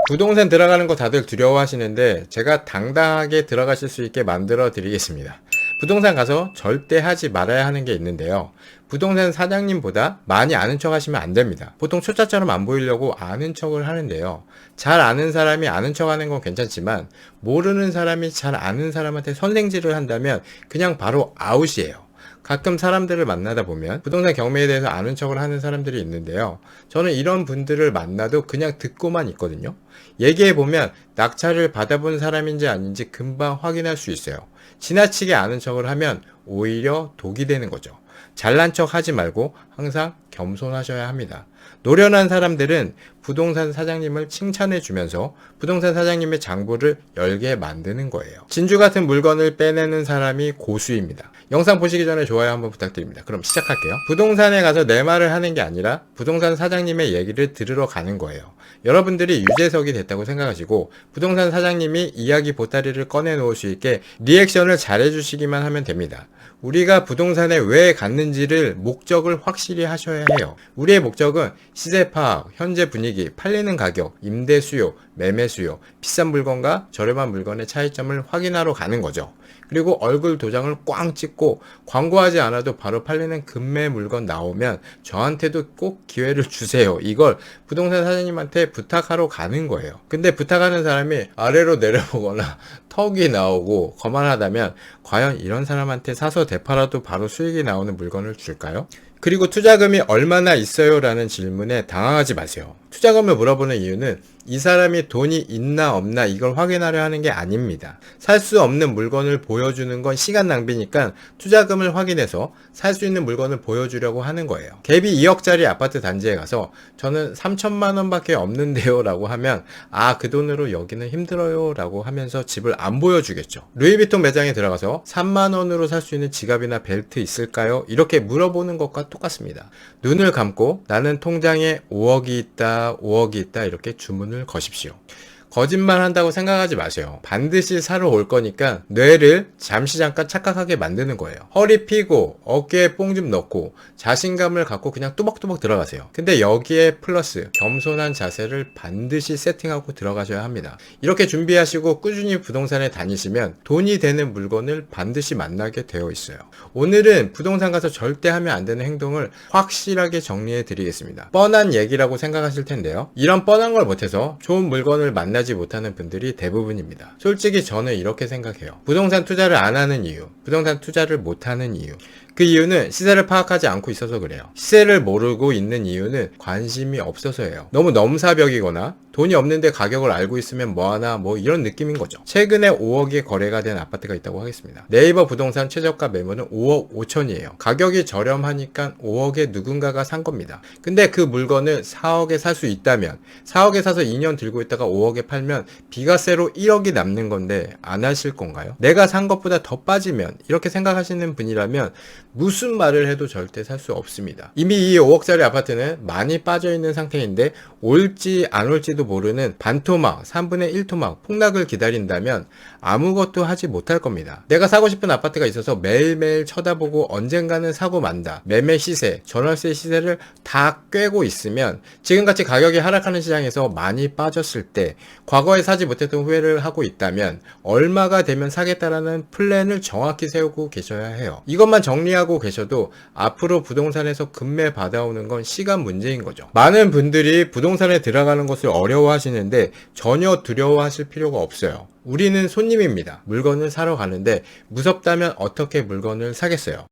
부동산 들어가는 거 다들 두려워하시는데 제가 당당하게 들어가실 수 있게 만들어 드리겠습니다. 부동산 가서 절대 하지 말아야 하는 게 있는데요. 부동산 사장님보다 많이 아는 척 하시면 안 됩니다. 보통 초짜처럼 안 보이려고 아는 척을 하는데요. 잘 아는 사람이 아는 척 하는 건 괜찮지만 모르는 사람이 잘 아는 사람한테 선생질을 한다면 그냥 바로 아웃이에요. 가끔 사람들을 만나다 보면 부동산 경매에 대해서 아는 척을 하는 사람들이 있는데요. 저는 이런 분들을 만나도 그냥 듣고만 있거든요. 얘기해보면 낙찰을 받아본 사람인지 아닌지 금방 확인할 수 있어요. 지나치게 아는 척을 하면 오히려 독이 되는 거죠. 잘난 척 하지 말고 항상 겸손하셔야 합니다. 노련한 사람들은 부동산 사장님을 칭찬해 주면서 부동산 사장님의 장부를 열게 만드는 거예요. 진주 같은 물건을 빼내는 사람이 고수입니다. 영상 보시기 전에 좋아요 한번 부탁드립니다. 그럼 시작할게요. 부동산에 가서 내 말을 하는 게 아니라 부동산 사장님의 얘기를 들으러 가는 거예요. 여러분들이 유재석이 됐다고 생각하시고 부동산 사장님이 이야기 보따리를 꺼내 놓을 수 있게 리액션을 잘해 주시기만 하면 됩니다. 우리가 부동산에 왜 갔는지를 목적을 확실히 하셔야 해요. 우리의 목적은 시세 파악, 현재 분위기, 팔리는 가격, 임대 수요, 매매 수요, 비싼 물건과 저렴한 물건의 차이점을 확인하러 가는 거죠. 그리고 얼굴 도장을 꽝 찍고 광고하지 않아도 바로 팔리는 급매 물건 나오면 저한테도 꼭 기회를 주세요. 이걸 부동산 사장님한테 부탁하러 가는 거예요. 근데 부탁하는 사람이 아래로 내려보거나 턱이 나오고 거만하다면 과연 이런 사람한테 사서 되팔아도 바로 수익이 나오는 물건을 줄까요? 그리고 투자금이 얼마나 있어요? 라는 질문에 당황하지 마세요. 투자금을 물어보는 이유는 이 사람이 돈이 있나 없나 이걸 확인하려 하는 게 아닙니다. 살 수 없는 물건을 보여주는 건 시간 낭비니까 투자금을 확인해서 살 수 있는 물건을 보여주려고 하는 거예요. 갭이 2억짜리 아파트 단지에 가서 저는 3천만 원밖에 없는데요 라고 하면 그 돈으로 여기는 힘들어요 라고 하면서 집을 안 보여주겠죠. 루이비통 매장에 들어가서 3만 원으로 살 수 있는 지갑이나 벨트 있을까요? 이렇게 물어보는 것과 똑같습니다. 눈을 감고 나는 통장에 5억이 있다 5억이 있다 이렇게 주문을 거십시오. 거짓말 한다고 생각하지 마세요. 반드시 사러 올 거니까 뇌를 잠시 잠깐 착각하게 만드는 거예요. 허리 펴고 어깨에 뽕 좀 넣고 자신감을 갖고 그냥 뚜벅뚜벅 들어가세요. 근데 여기에 플러스 겸손한 자세를 반드시 세팅하고 들어가셔야 합니다. 이렇게 준비하시고 꾸준히 부동산에 다니시면 돈이 되는 물건을 반드시 만나게 되어 있어요. 오늘은 부동산 가서 절대 하면 안 되는 행동을 확실하게 정리해 드리겠습니다. 뻔한 얘기라고 생각하실 텐데요. 이런 뻔한 걸 못해서 좋은 물건을 만나지 못하는 분들이 대부분입니다. 솔직히 저는 이렇게 생각해요. 부동산 투자를 안 하는 이유, 부동산 투자를 못 하는 이유. 그 이유는 시세를 파악하지 않고 있어서 그래요. 시세를 모르고 있는 이유는 관심이 없어서예요. 너무 넘사벽이거나 돈이 없는데 가격을 알고 있으면 뭐하나 이런 느낌인 거죠. 최근에 5억에 거래가 된 아파트가 있다고 하겠습니다. 네이버 부동산 최저가 매물은 5억 5천이에요. 가격이 저렴하니까 5억에 누군가가 산 겁니다. 근데 그 물건을 4억에 살 수 있다면 4억에 사서 2년 들고 있다가 5억에 팔면 비과세로 1억이 남는 건데 안 하실 건가요? 내가 산 것보다 더 빠지면 이렇게 생각하시는 분이라면 무슨 말을 해도 절대 살 수 없습니다. 이미 이 5억짜리 아파트는 많이 빠져있는 상태인데 올지 안 올지도 모르는 반토막, 3분의 1토막 폭락을 기다린다면 아무것도 하지 못할 겁니다. 내가 사고 싶은 아파트가 있어서 매일매일 쳐다보고 언젠가는 사고 만다. 매매 시세, 전월세 시세를 다 꿰고 있으면 지금같이 가격이 하락하는 시장에서 많이 빠졌을 때 과거에 사지 못했던 후회를 하고 있다면 얼마가 되면 사겠다라는 플랜을 정확히 세우고 계셔야 해요. 이것만 정리하고 계셔도 앞으로 부동산에서 급매 받아오는 건 시간 문제인 거죠. 많은 분들이 부동산에 들어가는 것을 어려워하시는데 전혀 두려워하실 필요가 없어요. 우리는 손님입니다. 물건을 사러 가는데 무섭다면 어떻게 물건을 사겠어요?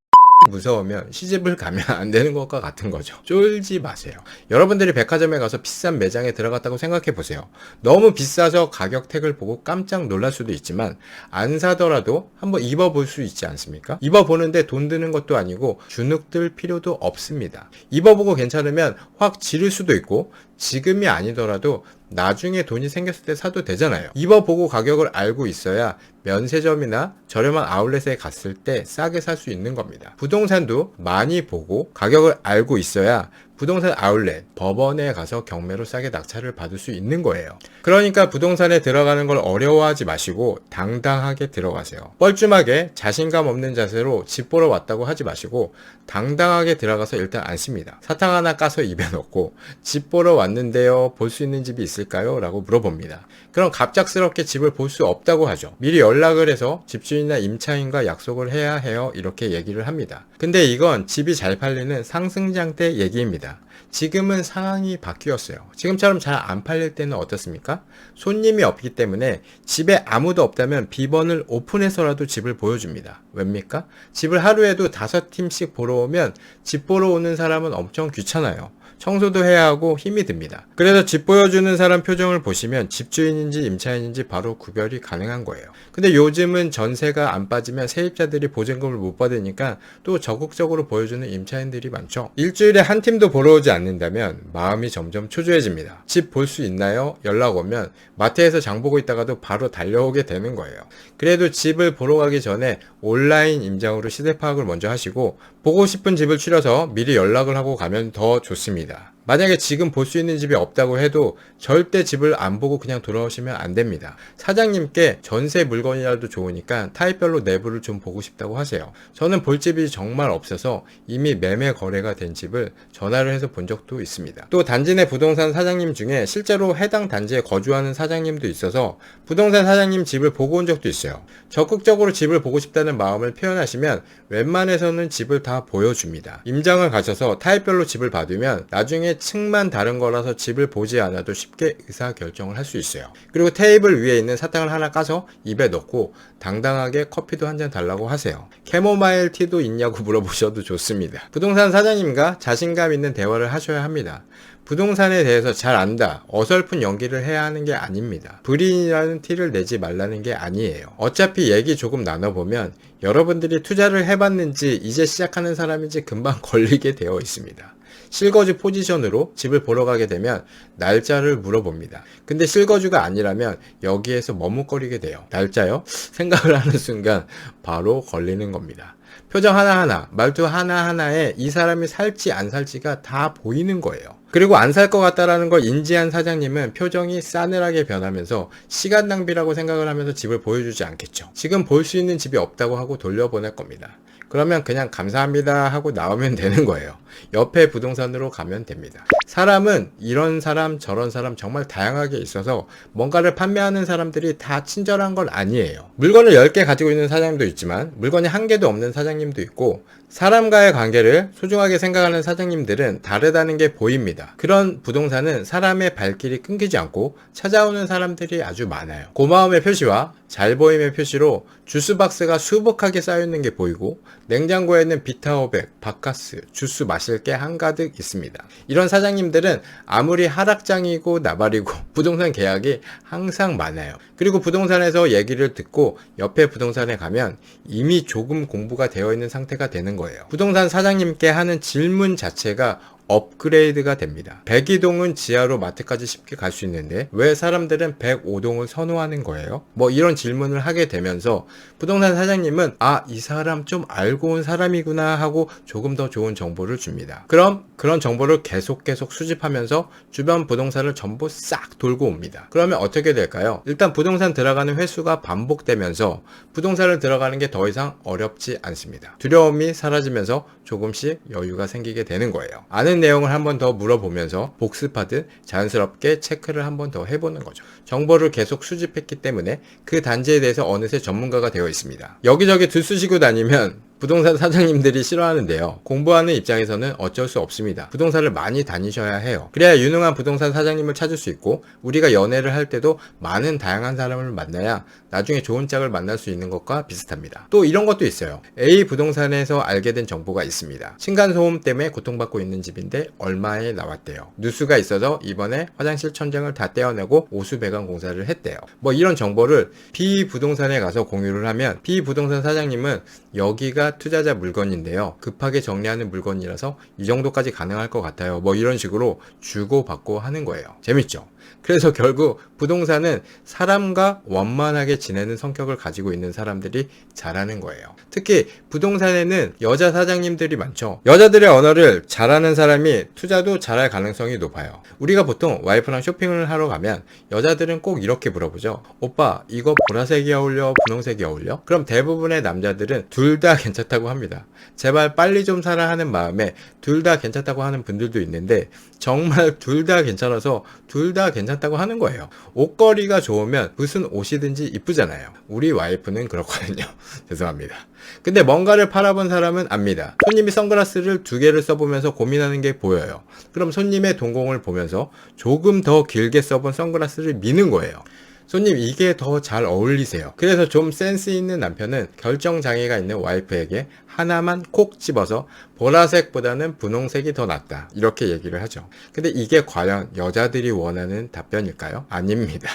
무서우면 시집을 가면 안 되는 것과 같은 거죠. 쫄지 마세요. 여러분들이 백화점에 가서 비싼 매장에 들어갔다고 생각해 보세요. 너무 비싸서 가격 택을 보고 깜짝 놀랄 수도 있지만 안 사더라도 한번 입어볼 수 있지 않습니까? 입어보는데 돈 드는 것도 아니고 주눅들 필요도 없습니다. 입어보고 괜찮으면 확 지를 수도 있고 지금이 아니더라도 나중에 돈이 생겼을 때 사도 되잖아요. 입어보고 가격을 알고 있어야 면세점이나 저렴한 아울렛에 갔을 때 싸게 살 수 있는 겁니다. 부동산도 많이 보고 가격을 알고 있어야 부동산 아울렛, 법원에 가서 경매로 싸게 낙찰을 받을 수 있는 거예요. 그러니까 부동산에 들어가는 걸 어려워하지 마시고 당당하게 들어가세요. 뻘쭘하게 자신감 없는 자세로 집 보러 왔다고 하지 마시고 당당하게 들어가서 일단 앉습니다. 사탕 하나 까서 입에 넣고 집 보러 왔는데요. 볼 수 있는 집이 있을까요? 라고 물어봅니다. 그럼 갑작스럽게 집을 볼 수 없다고 하죠. 미리 연락을 해서 집주인이나 임차인과 약속을 해야 해요. 이렇게 얘기를 합니다. 근데 이건 집이 잘 팔리는 상승장 때 얘기입니다. 지금은 상황이 바뀌었어요. 지금처럼 잘 안 팔릴 때는 어떻습니까? 손님이 없기 때문에 집에 아무도 없다면 비번을 오픈해서라도 집을 보여줍니다. 왜입니까? 집을 하루에도 5팀씩 보러 오면 집 보러 오는 사람은 엄청 귀찮아요. 청소도 해야 하고 힘이 듭니다. 그래서 집 보여주는 사람 표정을 보시면 집주인인지 임차인인지 바로 구별이 가능한 거예요. 근데 요즘은 전세가 안 빠지면 세입자들이 보증금을 못 받으니까 또 적극적으로 보여주는 임차인들이 많죠. 일주일에 한 팀도 보러 오지 않는다면 마음이 점점 초조해집니다. 집 볼 수 있나요? 연락 오면 마트에서 장 보고 있다가도 바로 달려오게 되는 거예요. 그래도 집을 보러 가기 전에 온라인 임장으로 시세 파악을 먼저 하시고 보고 싶은 집을 추려서 미리 연락을 하고 가면 더 좋습니다. 만약에 지금 볼 수 있는 집이 없다고 해도 절대 집을 안 보고 그냥 돌아오시면 안 됩니다. 사장님께 전세 물건이라도 좋으니까 타입별로 내부를 좀 보고 싶다고 하세요. 저는 볼 집이 정말 없어서 이미 매매 거래가 된 집을 전화를 해서 본 적도 있습니다. 또 단지 내 부동산 사장님 중에 실제로 해당 단지에 거주하는 사장님도 있어서 부동산 사장님 집을 보고 온 적도 있어요. 적극적으로 집을 보고 싶다는 마음을 표현하시면 웬만해서는 집을 다 보여줍니다. 임장을 가셔서 타입별로 집을 받으면 나중에 층만 다른 거라서 집을 보지 않아도 쉽게 의사결정을 할 수 있어요. 그리고 테이블 위에 있는 사탕을 하나 까서 입에 넣고 당당하게 커피도 한 잔 달라고 하세요. 캐모마일 티도 있냐고 물어보셔도 좋습니다. 부동산 사장님과 자신감 있는 대화를 하셔야 합니다. 부동산에 대해서 잘 안다, 어설픈 연기를 해야 하는 게 아닙니다. 불이인이라는 티를 내지 말라는 게 아니에요. 어차피 얘기 조금 나눠보면 여러분들이 투자를 해봤는지 이제 시작하는 사람인지 금방 걸리게 되어 있습니다. 실거주 포지션으로 집을 보러 가게 되면 날짜를 물어봅니다. 근데 실거주가 아니라면 여기에서 머뭇거리게 돼요. 날짜요? 생각을 하는 순간 바로 걸리는 겁니다. 표정 하나하나, 말투 하나하나에 이 사람이 살지 안 살지가 다 보이는 거예요. 그리고 안 살 것 같다라는 걸 인지한 사장님은 표정이 싸늘하게 변하면서 시간 낭비라고 생각을 하면서 집을 보여주지 않겠죠. 지금 볼 수 있는 집이 없다고 하고 돌려보낼 겁니다. 그러면 그냥 감사합니다 하고 나오면 되는 거예요. 옆에 부동산으로 가면 됩니다. 사람은 이런 사람 저런 사람 정말 다양하게 있어서 뭔가를 판매하는 사람들이 다 친절한 건 아니에요. 물건을 10개 가지고 있는 사장님도 있지만 물건이 한 개도 없는 사장님도 있고 사람과의 관계를 소중하게 생각하는 사장님들은 다르다는 게 보입니다. 그런 부동산은 사람의 발길이 끊기지 않고 찾아오는 사람들이 아주 많아요. 고마움의 표시와 잘 보임의 표시로 주스박스가 수북하게 쌓여있는 게 보이고 냉장고에는 비타오백, 바카스, 주스 마실 게 한가득 있습니다. 이런 사장님들은 아무리 하락장이고 나발이고 부동산 계약이 항상 많아요. 그리고 부동산에서 얘기를 듣고 옆에 부동산에 가면 이미 조금 공부가 되어 있는 상태가 되는 거예요. 부동산 사장님께 하는 질문 자체가 업그레이드가 됩니다. 102동은 지하로 마트까지 쉽게 갈 수 있는데 왜 사람들은 105동을 선호하는 거예요? 뭐 이런 질문을 하게 되면서 부동산 사장님은 이 사람 좀 알고 온 사람이구나 하고 조금 더 좋은 정보를 줍니다. 그럼 그런 정보를 계속 수집하면서 주변 부동산을 전부 싹 돌고 옵니다. 그러면 어떻게 될까요? 일단 부동산 들어가는 횟수가 반복되면서 부동산을 들어가는 게 더 이상 어렵지 않습니다. 두려움이 사라지면서 조금씩 여유가 생기게 되는 거예요. 아는 내용을 한 번 더 물어보면서 복습하듯 자연스럽게 체크를 한 번 더 해보는 거죠. 정보를 계속 수집했기 때문에 그 단지에 대해서 어느새 전문가가 되어 있습니다. 여기저기 들쑤시고 다니면 부동산 사장님들이 싫어하는데요. 공부하는 입장에서는 어쩔 수 없습니다. 부동산을 많이 다니셔야 해요. 그래야 유능한 부동산 사장님을 찾을 수 있고 우리가 연애를 할 때도 많은 다양한 사람을 만나야 나중에 좋은 짝을 만날 수 있는 것과 비슷합니다. 또 이런 것도 있어요. A 부동산에서 알게 된 정보가 있습니다. 층간소음 때문에 고통받고 있는 집인데 얼마에 나왔대요. 누수가 있어서 이번에 화장실 천장을 다 떼어내고 오수배관 공사를 했대요. 뭐 이런 정보를 B 부동산에 가서 공유를 하면 B 부동산 사장님은 여기가 투자자 물건인데요. 급하게 정리하는 물건이라서 이 정도까지 가능할 것 같아요. 뭐 이런 식으로 주고받고 하는 거예요. 재밌죠? 그래서 결국 부동산은 사람과 원만하게 지내는 성격을 가지고 있는 사람들이 잘하는 거예요. 특히 부동산에는 여자 사장님들이 많죠. 여자들의 언어를 잘하는 사람이 투자도 잘할 가능성이 높아요. 우리가 보통 와이프랑 쇼핑을 하러 가면 여자들은 꼭 이렇게 물어보죠. 오빠, 이거 보라색이 어울려? 분홍색이 어울려? 그럼 대부분의 남자들은 둘 다 괜찮다고 합니다. 제발 빨리 좀 사라 하는 마음에 둘 다 괜찮다고 하는 분들도 있는데 정말 둘 다 괜찮아서 둘 다 괜찮다고 하는 거예요. 옷걸이가 좋으면 무슨 옷이든지 이쁘잖아요. 우리 와이프는 그렇거든요. 죄송합니다. 근데 뭔가를 팔아본 사람은 압니다. 손님이 선글라스를 2개를 써보면서 고민하는 게 보여요. 그럼 손님의 동공을 보면서 조금 더 길게 써본 선글라스를 미는 거예요. 손님, 이게 더 잘 어울리세요. 그래서 좀 센스 있는 남편은 결정장애가 있는 와이프에게 하나만 콕 집어서 보라색보다는 분홍색이 더 낫다, 이렇게 얘기를 하죠. 근데 이게 과연 여자들이 원하는 답변일까요? 아닙니다.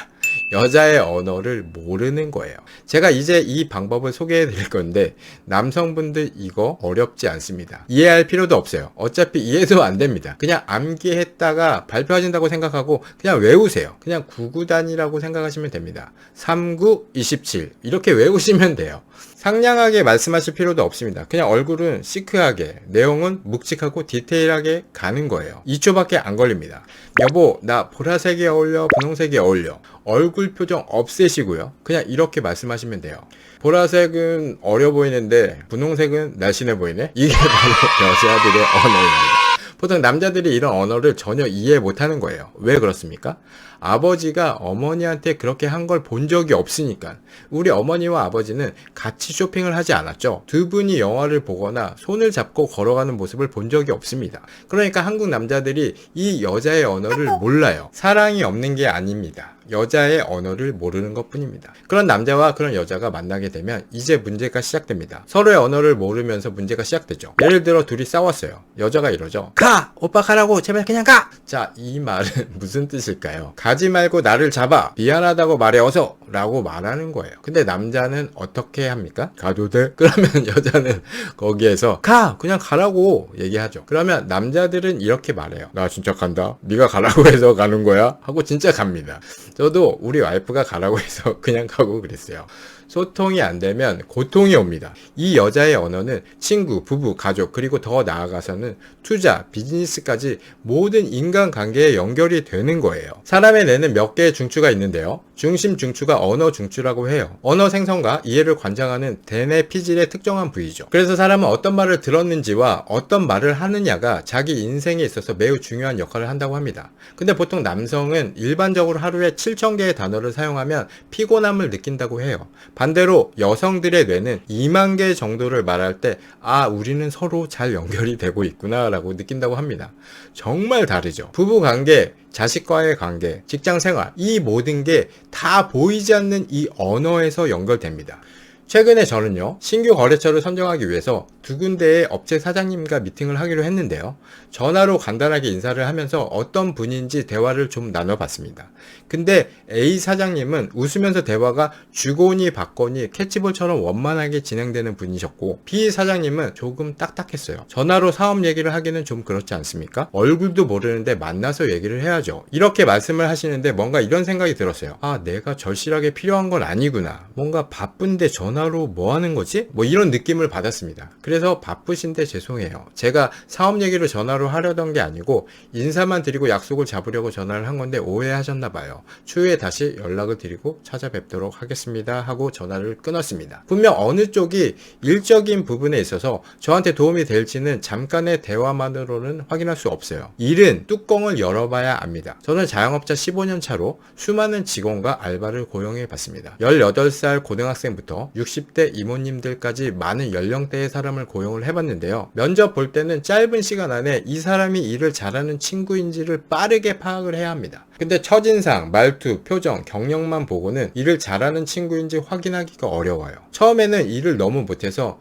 여자의 언어를 모르는 거예요. 제가 이제 이 방법을 소개해 드릴 건데 남성분들 이거 어렵지 않습니다. 이해할 필요도 없어요. 어차피 이해도 안 됩니다. 그냥 암기했다가 발표하신다고 생각하고 그냥 외우세요. 그냥 구구단이라고 생각하시면 됩니다. 39, 27 이렇게 외우시면 돼요. 상냥하게 말씀하실 필요도 없습니다. 그냥 얼굴은 시크하게, 내용은 묵직하고 디테일하게 가는 거예요. 2초밖에 안 걸립니다. 여보, 나 보라색이 어울려? 분홍색이 어울려? 얼굴 표정 없애시고요. 그냥 이렇게 말씀하시면 돼요. 보라색은 어려 보이는데 분홍색은 날씬해 보이네? 이게 바로 여자들의 언어입니다. 보통 남자들이 이런 언어를 전혀 이해 못하는 거예요. 왜 그렇습니까? 아버지가 어머니한테 그렇게 한 걸 본 적이 없으니까. 우리 어머니와 아버지는 같이 쇼핑을 하지 않았죠. 두 분이 영화를 보거나 손을 잡고 걸어가는 모습을 본 적이 없습니다. 그러니까 한국 남자들이 이 여자의 언어를 몰라요. 사랑이 없는 게 아닙니다. 여자의 언어를 모르는 것 뿐입니다. 그런 남자와 그런 여자가 만나게 되면 이제 문제가 시작됩니다. 서로의 언어를 모르면서 문제가 시작되죠. 예를 들어 둘이 싸웠어요. 여자가 이러죠. 가! 오빠 가라고! 제발 그냥 가! 자, 이 말은 무슨 뜻일까요? 가지 말고 나를 잡아! 미안하다고 말해 어서! 라고 말하는 거예요. 근데 남자는 어떻게 합니까? 가도 돼? 그러면 여자는 거기에서 가! 그냥 가라고 얘기하죠. 그러면 남자들은 이렇게 말해요. 나 진짜 간다. 네가 가라고 해서 가는 거야? 하고 진짜 갑니다. 저도 우리 와이프가 가라고 해서 그냥 가고 그랬어요. 소통이 안 되면 고통이 옵니다. 이 여자의 언어는 친구, 부부, 가족, 그리고 더 나아가서는 투자, 비즈니스까지 모든 인간관계에 연결이 되는 거예요. 사람의 뇌는 몇 개의 중추가 있는데요. 중심 중추가 언어 중추라고 해요. 언어 생성과 이해를 관장하는 대뇌 피질의 특정한 부위죠. 그래서 사람은 어떤 말을 들었는지와 어떤 말을 하느냐가 자기 인생에 있어서 매우 중요한 역할을 한다고 합니다. 근데 보통 남성은 일반적으로 하루에 7,000개의 단어를 사용하면 피곤함을 느낀다고 해요. 반대로 여성들의 뇌는 2만 개 정도를 말할 때 우리는 서로 잘 연결이 되고 있구나 라고 느낀다고 합니다. 정말 다르죠. 부부관계, 자식과의 관계, 직장생활, 이 모든 게 다 보이지 않는 이 언어에서 연결됩니다. 최근에 저는요, 신규 거래처를 선정하기 위해서 2군데의 업체 사장님과 미팅을 하기로 했는데요. 전화로 간단하게 인사를 하면서 어떤 분인지 대화를 좀 나눠봤습니다. 근데 A 사장님은 웃으면서 대화가 주거니 받거니 캐치볼처럼 원만하게 진행되는 분이셨고, B 사장님은 조금 딱딱했어요. 전화로 사업 얘기를 하기는 좀 그렇지 않습니까? 얼굴도 모르는데 만나서 얘기를 해야죠. 이렇게 말씀을 하시는데 뭔가 이런 생각이 들었어요. 내가 절실하게 필요한 건 아니구나. 뭔가 바쁜데 전화로 뭐 하는 거지? 뭐 이런 느낌을 받았습니다. 그래서 바쁘신데 죄송해요. 제가 사업 얘기를 전화로 하려던 게 아니고 인사만 드리고 약속을 잡으려고 전화를 한 건데 오해하셨나 봐요. 추후에 다시 연락을 드리고 찾아뵙도록 하겠습니다 하고 전화를 끊었습니다. 분명 어느 쪽이 일적인 부분에 있어서 저한테 도움이 될지는 잠깐의 대화만으로는 확인할 수 없어요. 일은 뚜껑을 열어봐야 압니다. 저는 자영업자 15년 차로 수많은 직원과 알바를 고용해 봤습니다. 18살 고등학생부터 60대 이모님들까지 많은 연령대의 사람을 고용을 해봤는데요. 면접 볼 때는 짧은 시간 안에 이 사람이 일을 잘하는 친구인지를 빠르게 파악을 해야 합니다. 근데 첫인상, 말투, 표정, 경력만 보고는 일을 잘하는 친구인지 확인하기가 어려워요. 처음에는 일을 너무 못해서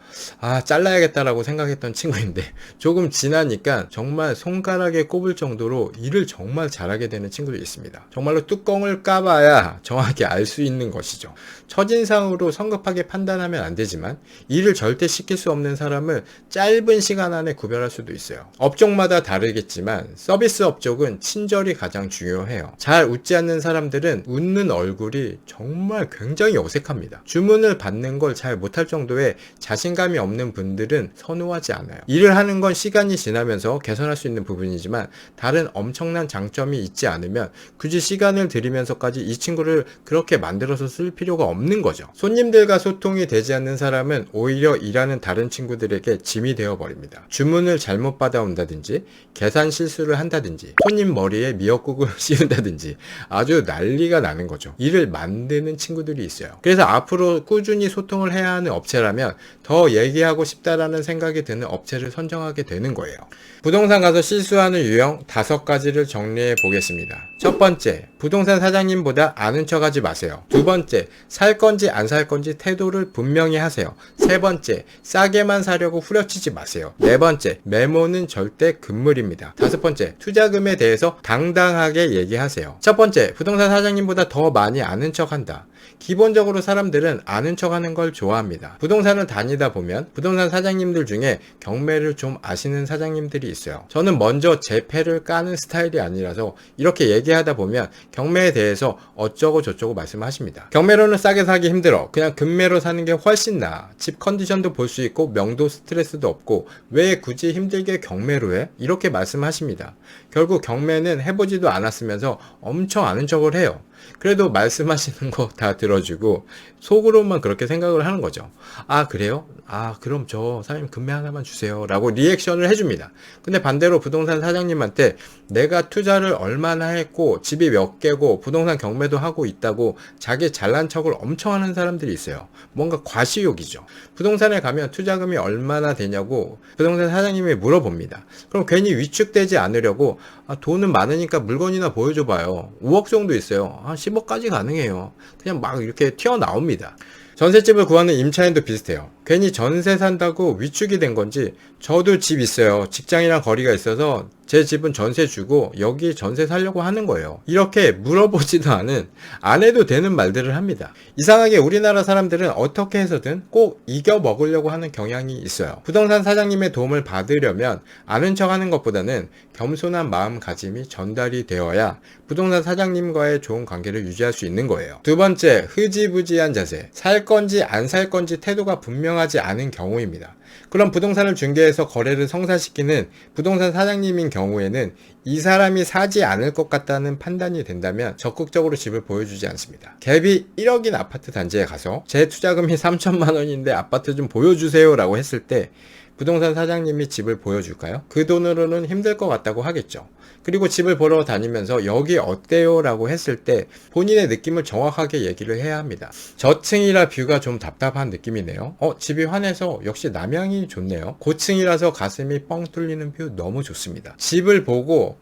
잘라야겠다라고 생각했던 친구인데 조금 지나니까 정말 손가락에 꼽을 정도로 일을 정말 잘하게 되는 친구도 있습니다. 정말로 뚜껑을 까봐야 정확히 알 수 있는 것이죠. 첫인상으로 성급하게 판단하면 안 되지만 일을 절대 시킬 수 없는 사람을 짧은 시간 안에 구별할 수도 있어요. 업종마다 다르겠지만 서비스 업종은 친절이 가장 중요해요. 잘 웃지 않는 사람들은 웃는 얼굴이 정말 굉장히 어색합니다. 주문을 받는 걸 잘 못할 정도의 자신감이 없는 분들은 선호하지 않아요. 일을 하는 건 시간이 지나면서 개선할 수 있는 부분이지만 다른 엄청난 장점이 있지 않으면 굳이 시간을 들이면서까지 이 친구를 그렇게 만들어서 쓸 필요가 없는 거죠. 손님들과 소통이 되지 않는 사람은 오히려 일하는 다른 친구들에게 짐이 되어버립니다. 주문을 잘못 받아온다든지 계산 실수를 한다든지 손님 머리에 미역국을 씌운다든지 아주 난리가 나는 거죠. 일을 만드는 친구들이 있어요. 그래서 앞으로 꾸준히 소통을 해야 하는 업체라면 더 얘기하고 싶다라는 생각이 드는 업체를 선정하게 되는 거예요. 부동산 가서 실수하는 유형 5가지를 정리해 보겠습니다. 첫 번째, 부동산 사장님보다 아는 척 하지 마세요. 두 번째, 살 건지 안 살 건지 태도를 분명히 하세요. 세 번째, 싸게만 사려고 후려치지 마세요. 네 번째, 메모는 절대 금물입니다. 다섯 번째, 투자금에 대해서 당당하게 얘기하세요. 첫 번째, 부동산 사장님보다 더 많이 아는 척 한다. 기본적으로 사람들은 아는 척 하는 걸 좋아합니다. 부동산을 다니다 보면 부동산 사장님들 중에 경매를 좀 아시는 사장님들이 있어요. 저는 먼저 제 패를 까는 스타일이 아니라서 이렇게 얘기하다 보면 경매에 대해서 어쩌고 저쩌고 말씀하십니다. 경매로는 싸게 사기 힘들어. 그냥 금매로 사는 게 훨씬 나아. 집 컨디션도 볼 수 있고 명도 스트레스도 없고 왜 굳이 힘들게 경매로 해? 이렇게 말씀하십니다. 결국 경매는 해보지도 않았으면서 엄청 아는 척을 해요. 그래도 말씀하시는 거 다 들어주고 속으로만 그렇게 생각을 하는 거죠. 아, 그래요? 아, 그럼 저 사장님 금매 하나만 주세요 라고 리액션을 해줍니다. 근데 반대로 부동산 사장님한테 내가 투자를 얼마나 했고 집이 몇 개고 부동산 경매도 하고 있다고 자기 잘난 척을 엄청 하는 사람들이 있어요. 뭔가 과시욕이죠. 부동산에 가면 투자금이 얼마나 되냐고 부동산 사장님이 물어봅니다. 그럼 괜히 위축되지 않으려고 돈은 많으니까 물건이나 보여줘봐요. 5억 정도 있어요. 한 10억까지 가능해요. 그냥 막 이렇게 튀어나옵니다. 전셋집을 구하는 임차인도 비슷해요. 괜히 전세 산다고 위축이 된 건지 저도 집 있어요. 직장이랑 거리가 있어서 제 집은 전세 주고 여기 전세 살려고 하는 거예요. 이렇게 물어보지도 않은 안 해도 되는 말들을 합니다. 이상하게 우리나라 사람들은 어떻게 해서든 꼭 이겨 먹으려고 하는 경향이 있어요. 부동산 사장님의 도움을 받으려면 아는 척 하는 것보다는 겸손한 마음가짐이 전달이 되어야 부동산 사장님과의 좋은 관계를 유지할 수 있는 거예요. 두 번째, 흐지부지한 자세. 살 건지 안 살 건지 태도가 분명하지 않은 경우입니다. 그럼 부동산을 중개해서 거래를 성사시키는 부동산 사장님인 경우에는 이 사람이 사지 않을 것 같다는 판단이 된다면 적극적으로 집을 보여주지 않습니다. 갭이 1억인 아파트 단지에 가서 제 투자금이 3천만 원인데 아파트 좀 보여주세요 라고 했을 때 부동산 사장님이 집을 보여줄까요? 그 돈으로는 힘들 것 같다고 하겠죠. 그리고 집을 보러 다니면서 여기 어때요? 라고 했을 때 본인의 느낌을 정확하게 얘기를 해야 합니다. 저층이라 뷰가 좀 답답한 느낌이네요. 집이 환해서 역시 남향이 좋네요. 고층이라서 가슴이 뻥 뚫리는 뷰 너무 좋습니다. 집을 보고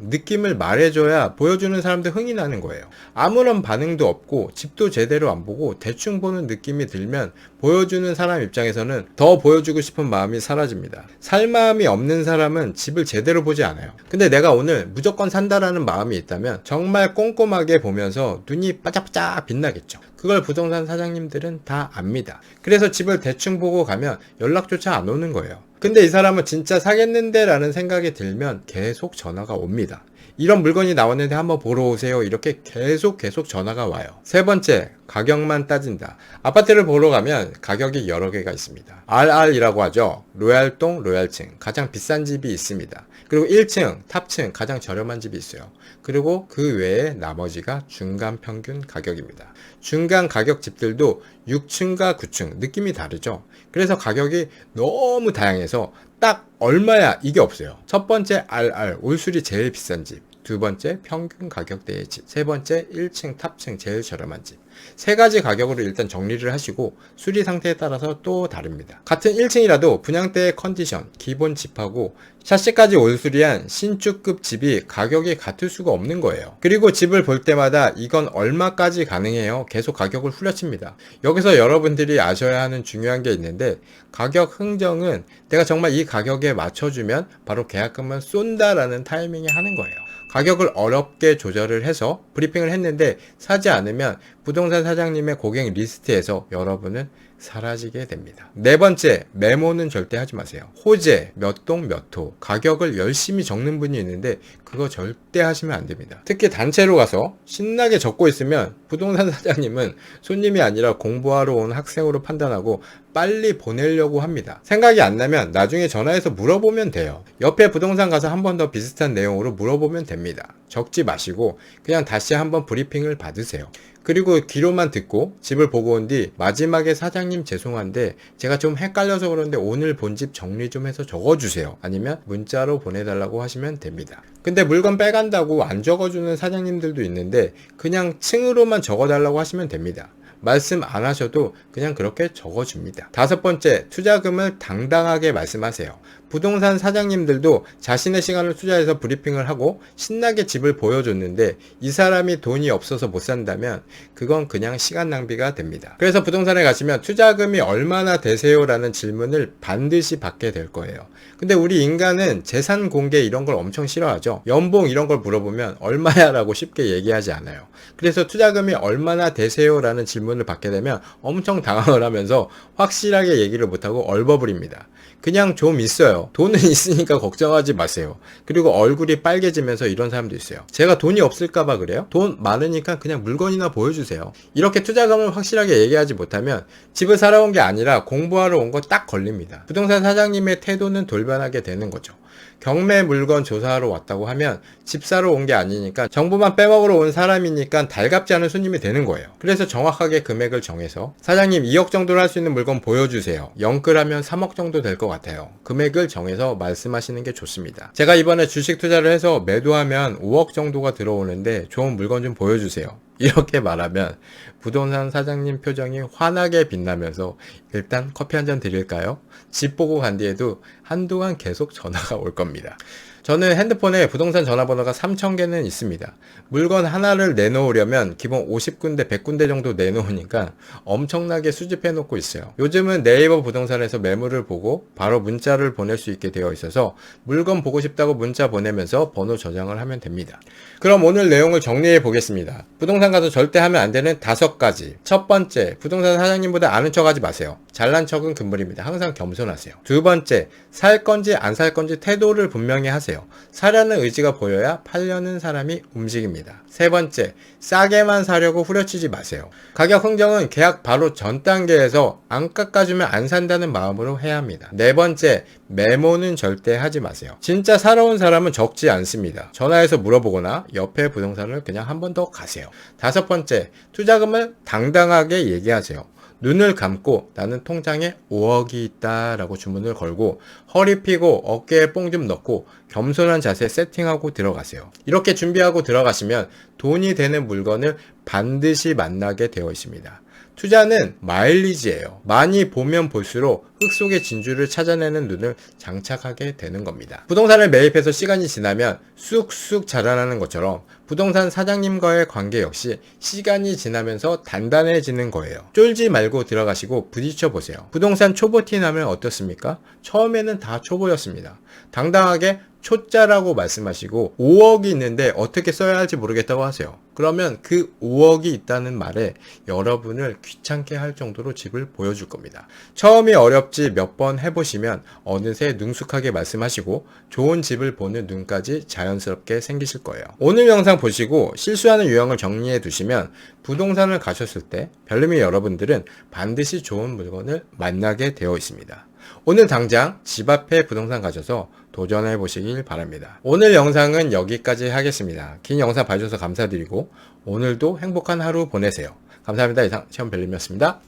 느낌을 말해줘야 보여주는 사람들 흥이 나는 거예요. 아무런 반응도 없고 집도 제대로 안 보고 대충 보는 느낌이 들면 보여주는 사람 입장에서는 더 보여주고 싶은 마음이 사라집니다. 살 마음이 없는 사람은 집을 제대로 보지 않아요. 근데 내가 오늘 무조건 산다라는 마음이 있다면 정말 꼼꼼하게 보면서 눈이 바짝바짝 빛나겠죠. 그걸 부동산 사장님들은 다 압니다. 그래서 집을 대충 보고 가면 연락조차 안 오는 거예요. 근데 이 사람은 진짜 사겠는데 라는 생각이 들면 계속 전화가 옵니다. 이런 물건이 나왔는데 한번 보러 오세요. 이렇게 계속 전화가 와요. 세 번째, 가격만 따진다. 아파트를 보러 가면 가격이 여러 개가 있습니다. RR이라고 하죠. 로얄동, 로얄층. 가장 비싼 집이 있습니다. 그리고 1층, 탑층, 가장 저렴한 집이 있어요. 그리고 그 외에 나머지가 중간 평균 가격입니다. 중간 가격 집들도 6층과 9층 느낌이 다르죠. 그래서 가격이 너무 다양해서 딱 얼마야 이게 없어요. 첫 번째 RR, 올수리 제일 비싼 집. 두 번째 평균 가격대의 집. 세 번째 1층 탑층 제일 저렴한 집. 세 가지 가격으로 일단 정리를 하시고 수리 상태에 따라서 또 다릅니다. 같은 1층이라도 분양대의 컨디션, 기본 집하고 샤시까지 올수리한 신축급 집이 가격이 같을 수가 없는 거예요. 그리고 집을 볼 때마다 이건 얼마까지 가능해요? 계속 가격을 후려칩니다. 여기서 여러분들이 아셔야 하는 중요한 게 있는데 가격 흥정은 내가 정말 이 가격에 맞춰주면 바로 계약금을 쏜다라는 타이밍에 하는 거예요. 가격을 어렵게 조절을 해서 브리핑을 했는데 사지 않으면 부동산 사장님의 고객 리스트에서 여러분은 사라지게 됩니다. 네 번째, 메모는 절대 하지 마세요. 호재, 몇 동 몇 호, 가격을 열심히 적는 분이 있는데 그거 절대 하시면 안 됩니다. 특히 단체로 가서 신나게 적고 있으면 부동산 사장님은 손님이 아니라 공부하러 온 학생으로 판단하고 빨리 보내려고 합니다. 생각이 안 나면 나중에 전화해서 물어보면 돼요. 옆에 부동산 가서 한 번 더 비슷한 내용으로 물어보면 됩니다. 적지 마시고 그냥 다시 한번 브리핑을 받으세요. 그리고 귀로만 듣고 집을 보고 온 뒤 마지막에 사장님 죄송한데 제가 좀 헷갈려서 그러는데 오늘 본 집 정리 좀 해서 적어주세요. 아니면 문자로 보내달라고 하시면 됩니다. 근데 물건 빼간다고 안 적어주는 사장님들도 있는데 그냥 층으로만 적어달라고 하시면 됩니다. 말씀 안 하셔도 그냥 그렇게 적어줍니다. 다섯 번째, 투자금을 당당하게 말씀하세요. 부동산 사장님들도 자신의 시간을 투자해서 브리핑을 하고 신나게 집을 보여줬는데 이 사람이 돈이 없어서 못 산다면 그건 그냥 시간 낭비가 됩니다. 그래서 부동산에 가시면 투자금이 얼마나 되세요? 라는 질문을 반드시 받게 될 거예요. 근데 우리 인간은 재산 공개 이런 걸 엄청 싫어하죠. 연봉 이런 걸 물어보면 얼마야? 라고 쉽게 얘기하지 않아요. 그래서 투자금이 얼마나 되세요? 라는 질문을 받게 되면 엄청 당황을 하면서 확실하게 얘기를 못하고 얼버무립니다. 그냥 좀 있어요. 돈은 있으니까 걱정하지 마세요. 그리고 얼굴이 빨개지면서 이런 사람도 있어요. 제가 돈이 없을까봐 그래요? 돈 많으니까 그냥 물건이나 보여주세요. 이렇게 투자금을 확실하게 얘기하지 못하면 집을 사러 온 게 아니라 공부하러 온 거 딱 걸립니다. 부동산 사장님의 태도는 돌변하게 되는 거죠. 경매 물건 조사하러 왔다고 하면 집 사러 온 게 아니니까 정보만 빼먹으러 온 사람이니까 달갑지 않은 손님이 되는 거예요. 그래서 정확하게 금액을 정해서 사장님 2억 정도로 할 수 있는 물건 보여주세요. 영끌하면 3억 정도 될 것 같아요. 금액을 정해서 말씀하시는 게 좋습니다. 제가 이번에 주식 투자를 해서 매도하면 5억 정도가 들어오는데 좋은 물건 좀 보여주세요. 이렇게 말하면 부동산 사장님 표정이 환하게 빛나면서 일단 커피 한 잔 드릴까요? 집 보고 간 뒤에도 한동안 계속 전화가 올 겁니다. 저는 핸드폰에 부동산 전화번호가 3,000개는 있습니다. 물건 하나를 내놓으려면 기본 50군데, 100군데 정도 내놓으니까 엄청나게 수집해 놓고 있어요. 요즘은 네이버 부동산에서 매물을 보고 바로 문자를 보낼 수 있게 되어 있어서 물건 보고 싶다고 문자 보내면서 번호 저장을 하면 됩니다. 그럼 오늘 내용을 정리해 보겠습니다. 부동산 가서 절대 하면 안 되는 5가지. 첫 번째, 부동산 사장님보다 아는 척 하지 마세요. 잘난 척은 금물입니다. 항상 겸손하세요. 두 번째, 살 건지 안 살 건지 태도를 분명히 하세요. 사려는 의지가 보여야 팔려는 사람이 움직입니다. 세 번째, 싸게만 사려고 후려치지 마세요. 가격 흥정은 계약 바로 전 단계에서 안 깎아주면 안 산다는 마음으로 해야 합니다. 네 번째, 메모는 절대 하지 마세요. 진짜 사러 온 사람은 적지 않습니다. 전화해서 물어보거나 옆에 부동산을 그냥 한 번 더 가세요. 다섯 번째, 투자금을 당당하게 얘기하세요. 눈을 감고 나는 통장에 5억이 있다 라고 주문을 걸고 허리 펴고 어깨에 뽕 좀 넣고 겸손한 자세 세팅하고 들어가세요. 이렇게 준비하고 들어가시면 돈이 되는 물건을 반드시 만나게 되어 있습니다. 투자는 마일리지예요. 많이 보면 볼수록 흙 속의 진주를 찾아내는 눈을 장착하게 되는 겁니다. 부동산을 매입해서 시간이 지나면 쑥쑥 자라나는 것처럼 부동산 사장님과의 관계 역시 시간이 지나면서 단단해지는 거예요. 쫄지 말고 들어가시고 부딪혀 보세요. 부동산 초보티 나면 어떻습니까? 처음에는 다 초보였습니다. 당당하게 초짜라고 말씀하시고 5억이 있는데 어떻게 써야 할지 모르겠다고 하세요. 그러면 그 5억이 있다는 말에 여러분을 귀찮게 할 정도로 집을 보여줄 겁니다. 처음이 어렵지 몇 번 해보시면 어느새 능숙하게 말씀하시고 좋은 집을 보는 눈까지 자연스럽게 생기실 거예요. 오늘 영상 보시고 실수하는 유형을 정리해 두시면 부동산을 가셨을 때 별님이 여러분들은 반드시 좋은 물건을 만나게 되어 있습니다. 오늘 당장 집 앞에 부동산 가셔서 도전해 보시길 바랍니다. 오늘 영상은 여기까지 하겠습니다. 긴 영상 봐주셔서 감사드리고 오늘도 행복한 하루 보내세요. 감사합니다. 이상 시험 별님이었습니다.